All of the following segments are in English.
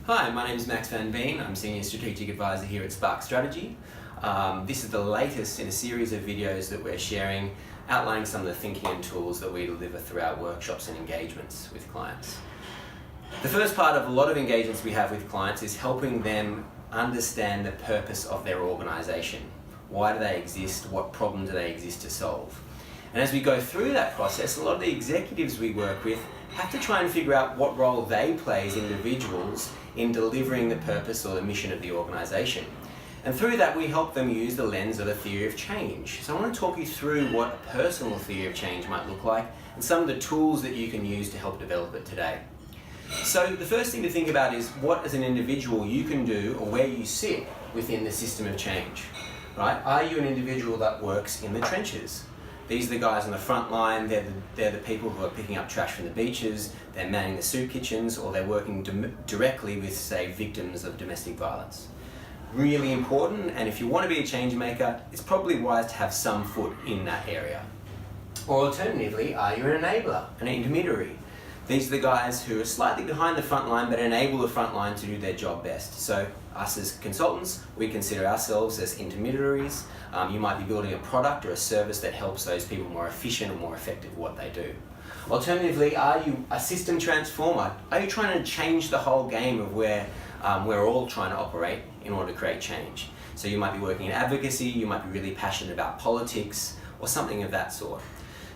Hi, my name is Max Van Biene. I'm Senior Strategic Advisor here at Spark Strategy. This is the latest in a series of videos that we're sharing outlining some of the thinking and tools that we deliver through our workshops and engagements with clients. The first part of a lot of engagements we have with clients is helping them understand the purpose of their organisation. Why do they exist? What problem do they exist to solve? And as we go through that process, a lot of the executives we work with have to try and figure out what role they play as individuals in delivering the purpose or the mission of the organisation. And through that we help them use the lens of a theory of change. So I want to talk you through what a personal theory of change might look like and some of the tools that you can use to help develop it today. So the first thing to think about is what as an individual you can do or where you sit within the system of change. Right? Are you an individual that works in the trenches? These are the guys on the front line, they're the people who are picking up trash from the beaches, they're manning the soup kitchens, or they're working directly with, say, victims of domestic violence. Really important, and if you want to be a change maker, it's probably wise to have some foot in that area. Or alternatively, are you an enabler, an intermediary? These are the guys who are slightly behind the front line but enable the front line to do their job best. So us as consultants, we consider ourselves as intermediaries. You might be building a product or a service that helps those people more efficient or more effective at what they do. Alternatively, are you a system transformer? Are you trying to change the whole game of where we're all trying to operate in order to create change? So you might be working in advocacy, you might be really passionate about politics or something of that sort.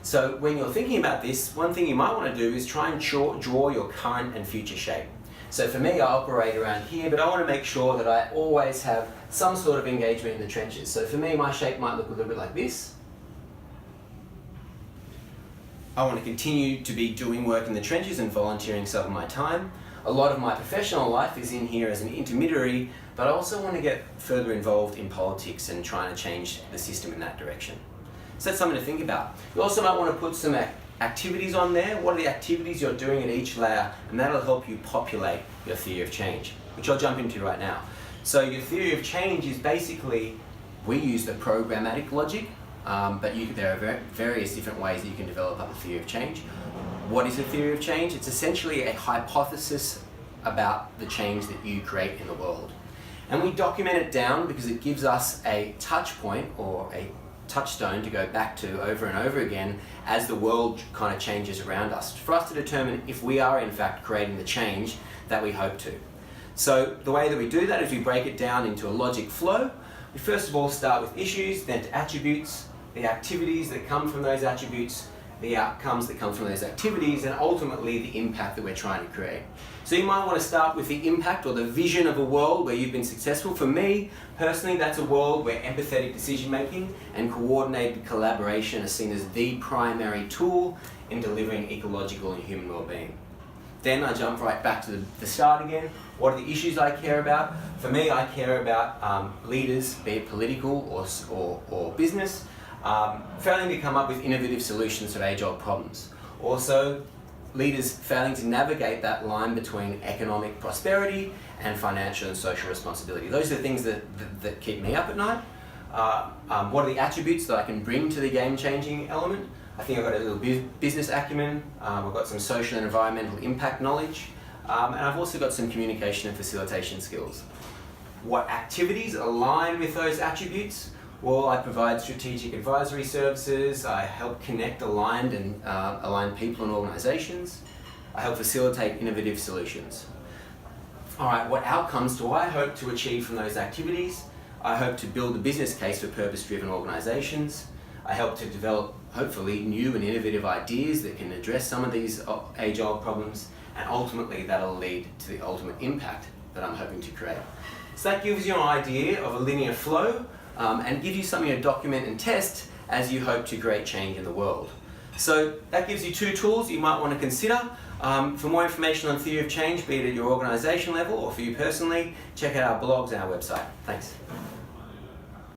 So when you're thinking about this, one thing you might want to do is try and draw your current and future shape. So for me, I operate around here, but I want to make sure that I always have some sort of engagement in the trenches. So for me, my shape might look a little bit like this. I want to continue to be doing work in the trenches and volunteering some of my time. A lot of my professional life is in here as an intermediary, but I also want to get further involved in politics and trying to change the system in that direction. So that's something to think about. You also might want to put some activities on there. What are the activities you're doing at each layer? And that'll help you populate your theory of change, which I'll jump into right now. So your theory of change is basically, we use the programmatic logic, but there are various different ways that you can develop up a theory of change. What is a theory of change? It's essentially a hypothesis about the change that you create in the world. And we document it down because it gives us a touch point or a touchstone to go back to over and over again as the world kind of changes around us, for us to determine if we are in fact creating the change that we hope to. So the way that we do that is we break it down into a logic flow. We first of all start with issues, then to attributes, the activities that come from those attributes, the outcomes that come from those activities, and ultimately the impact that we're trying to create. So you might want to start with the impact or the vision of a world where you've been successful. For me, personally, that's a world where empathetic decision making and coordinated collaboration are seen as the primary tool in delivering ecological and human well-being. Then I jump right back to the start again. What are the issues I care about? For me, I care about leaders, be it political or business, failing to come up with innovative solutions to age-old problems. Also, leaders failing to navigate that line between economic prosperity and financial and social responsibility. Those are the things that keep me up at night. What are the attributes that I can bring to the game-changing element? I think I've got a little business acumen, I've got some social and environmental impact knowledge, and I've also got some communication and facilitation skills. What activities align with those attributes? Well, I provide strategic advisory services, I help connect aligned people and organisations, I help facilitate innovative solutions. Alright, what outcomes do I hope to achieve from those activities? I hope to build a business case for purpose-driven organisations. I help to develop, hopefully, new and innovative ideas that can address some of these age-old problems, and ultimately that'll lead to the ultimate impact that I'm hoping to create. So that gives you an idea of a linear flow, and give you something to document and test as you hope to create change in the world. So that gives you two tools you might want to consider. For more information on theory of change, be it at your organisation level or for you personally, check out our blogs and our website. Thanks.